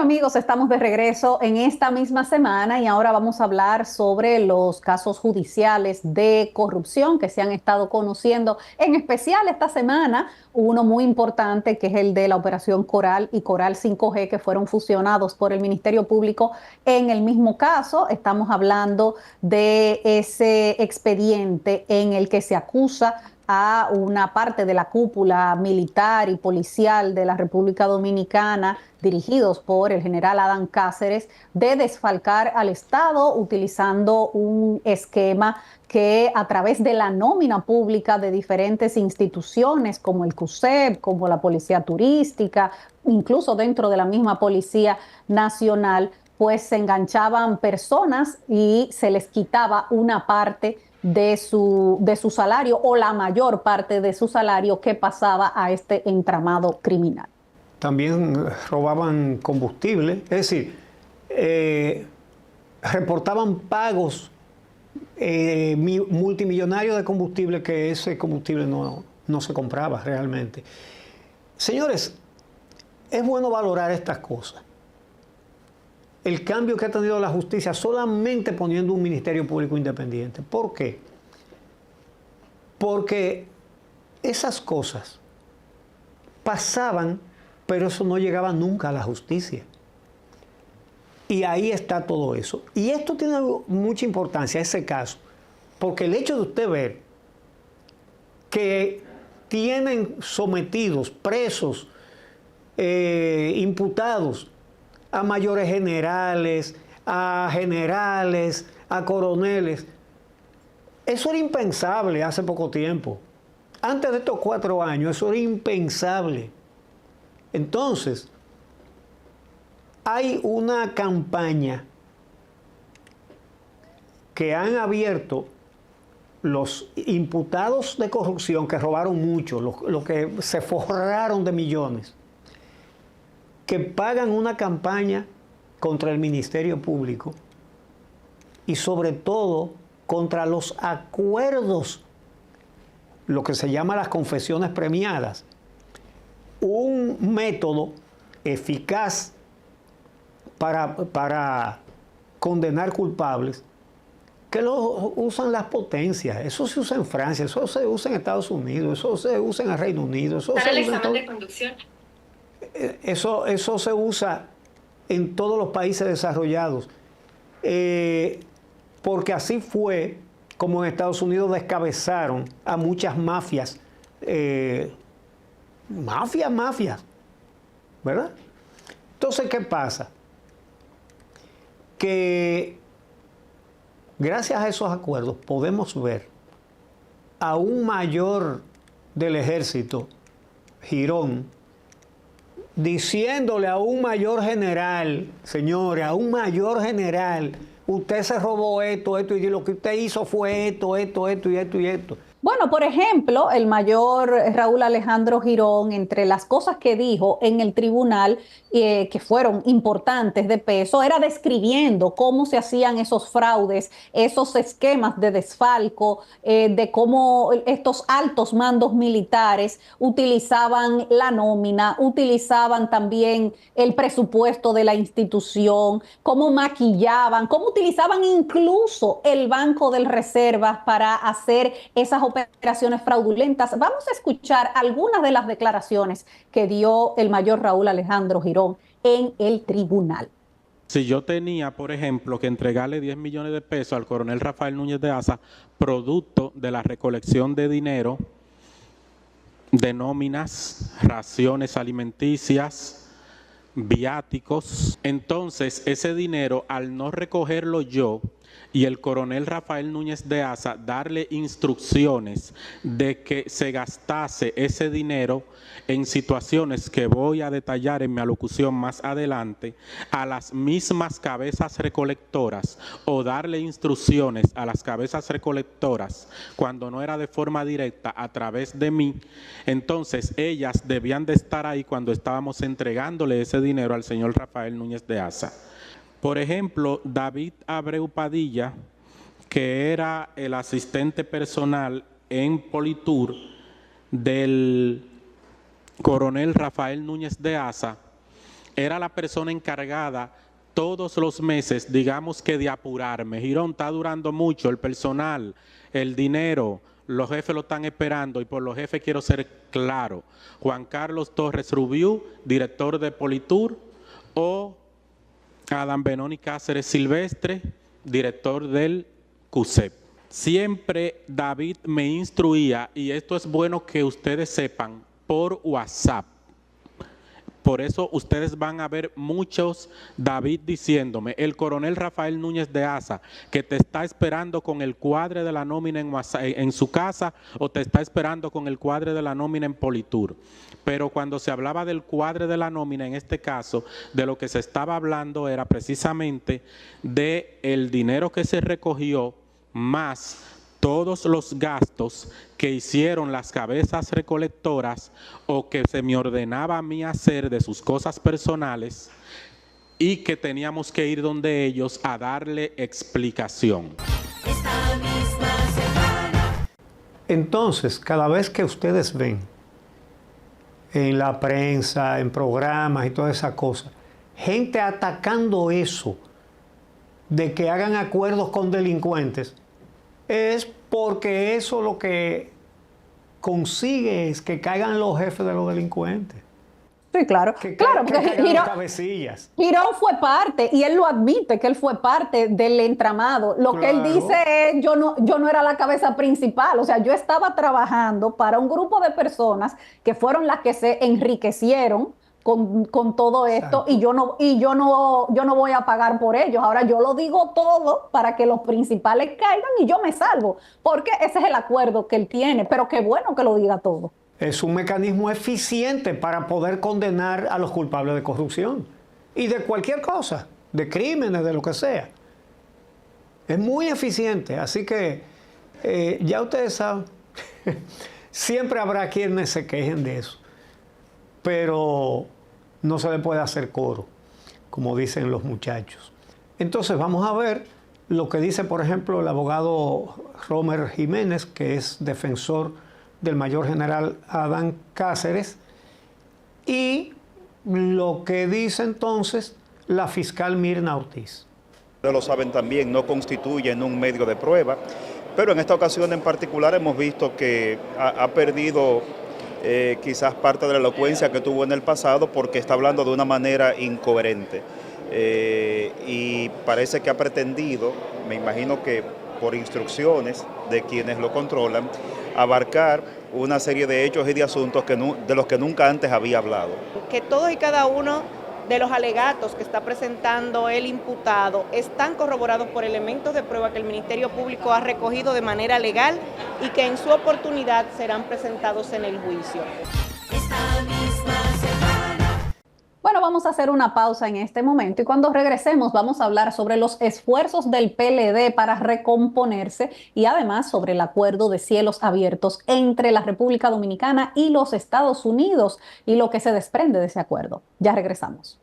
amigos, estamos de regreso en esta misma semana y ahora vamos a hablar sobre los casos judiciales de corrupción que se han estado conociendo, en especial esta semana, uno muy importante que es el de la Operación Coral y Coral 5G que fueron fusionados por el Ministerio Público en el mismo caso. Estamos hablando de ese expediente en el que se acusa a una parte de la cúpula militar y policial de la República Dominicana, dirigidos por el general Adán Cáceres, de desfalcar al Estado utilizando un esquema que a través de la nómina pública de diferentes instituciones como el CUSEP, como la Policía Turística, incluso dentro de la misma Policía Nacional, pues se enganchaban personas y se les quitaba una parte de su salario o la mayor parte de su salario que pasaba a este entramado criminal. También robaban combustible, es decir, reportaban pagos multimillonarios de combustible que ese combustible no se compraba realmente. Señores, es bueno valorar estas cosas. El cambio que ha tenido la justicia solamente poniendo un Ministerio Público independiente. ¿Por qué? Porque esas cosas pasaban, pero eso no llegaba nunca a la justicia. Y ahí está todo eso. Y esto tiene mucha importancia, ese caso, porque el hecho de usted ver que tienen sometidos, presos, imputados, a mayores generales, a coroneles. Eso era impensable hace poco tiempo. Antes de estos 4 años, eso era impensable. Entonces, hay una campaña que han abierto los imputados de corrupción que robaron mucho, los que se forraron de millones, que pagan una campaña contra el Ministerio Público y sobre todo contra los acuerdos, lo que se llama las confesiones premiadas, un método eficaz para condenar culpables que lo usan las potencias. Eso se usa en Francia, eso se usa en Estados Unidos, eso se usa en el Reino Unido. Para el examen de conducción. Eso se usa en todos los países desarrollados, porque así fue como en Estados Unidos descabezaron a muchas mafias, mafias, ¿verdad? Entonces, ¿qué pasa? Que gracias a esos acuerdos podemos ver a un mayor del ejército, Girón, diciéndole a un mayor general, señores, a un mayor general, usted se robó esto, y lo que usted hizo fue esto y esto. Bueno, por ejemplo, el mayor Raúl Alejandro Girón, entre las cosas que dijo en el tribunal, que fueron importantes de peso, era describiendo cómo se hacían esos fraudes, esos esquemas de desfalco, de cómo estos altos mandos militares utilizaban la nómina, utilizaban también el presupuesto de la institución, cómo maquillaban, cómo utilizaban incluso el Banco de Reservas para hacer esas operaciones fraudulentas. Vamos a escuchar algunas de las declaraciones que dio el mayor Raúl Alejandro Girón en el tribunal. Si yo tenía, por ejemplo, que entregarle 10 millones de pesos al coronel Rafael Núñez de Asa, producto de la recolección de dinero, de nóminas, raciones alimenticias, viáticos, entonces ese dinero, al no recogerlo yo, y el coronel Rafael Núñez de Asa darle instrucciones de que se gastase ese dinero en situaciones que voy a detallar en mi alocución más adelante, a las mismas cabezas recolectoras, o darle instrucciones a las cabezas recolectoras cuando no era de forma directa a través de mí, entonces ellas debían de estar ahí cuando estábamos entregándole ese dinero al señor Rafael Núñez de Asa. Por ejemplo, David Abreu Padilla, que era el asistente personal en Politur del coronel Rafael Núñez de Asa, era la persona encargada todos los meses, digamos que de apurarme. Girón, está durando mucho, el personal, el dinero, los jefes lo están esperando y por los jefes quiero ser claro. Juan Carlos Torres Rubiú, director de Politur, o Adam Benoni Cáceres Silvestre, director del CUSEP. Siempre David me instruía, y esto es bueno que ustedes sepan, por WhatsApp. Por eso ustedes van a ver muchos David diciéndome, el coronel Rafael Núñez de Asa, que te está esperando con el cuadre de la nómina en su casa o te está esperando con el cuadre de la nómina en Politur. Pero cuando se hablaba del cuadre de la nómina, en este caso, de lo que se estaba hablando era precisamente del dinero que se recogió más todos los gastos que hicieron las cabezas recolectoras o que se me ordenaba a mí hacer de sus cosas personales y que teníamos que ir donde ellos a darle explicación. Esta misma semana. Entonces, cada vez que ustedes ven en la prensa, en programas y toda esa cosa, gente atacando eso, de que hagan acuerdos con delincuentes, es porque eso lo que consigue es que caigan los jefes de los delincuentes. Sí, claro. Que Claro, porque caigan los cabecillas. Girón fue parte, y él lo admite, que él fue parte del entramado. Lo que él Claro. dice es, yo no era la cabeza principal, o sea, yo estaba trabajando para un grupo de personas que fueron las que se enriquecieron con todo esto. Exacto. Y yo no voy a pagar por ellos. Ahora yo lo digo todo para que los principales caigan y yo me salvo, porque ese es el acuerdo que él tiene, pero qué bueno que lo diga todo. Es un mecanismo eficiente para poder condenar a los culpables de corrupción y de cualquier cosa, de crímenes, de lo que sea. Es muy eficiente, así que ya ustedes saben, siempre habrá quienes se quejen de eso, pero no se le puede hacer coro, como dicen los muchachos. Entonces vamos a ver lo que dice, por ejemplo, el abogado Romer Jiménez, que es defensor del mayor general Adán Cáceres, y lo que dice entonces la fiscal Mirna Ortiz. Ustedes lo saben también, no constituyen un medio de prueba, pero en esta ocasión en particular hemos visto que ha perdido quizás parte de la elocuencia que tuvo en el pasado porque está hablando de una manera incoherente y parece que ha pretendido, me imagino que por instrucciones de quienes lo controlan, abarcar una serie de hechos y de asuntos de los que nunca antes había hablado. Que todos y cada uno de los alegatos que está presentando el imputado están corroborados por elementos de prueba que el Ministerio Público ha recogido de manera legal y que en su oportunidad serán presentados en el juicio. Esta misma semana. Bueno, vamos a hacer una pausa en este momento y cuando regresemos vamos a hablar sobre los esfuerzos del PLD para recomponerse y además sobre el acuerdo de cielos abiertos entre la República Dominicana y los Estados Unidos y lo que se desprende de ese acuerdo. Ya regresamos.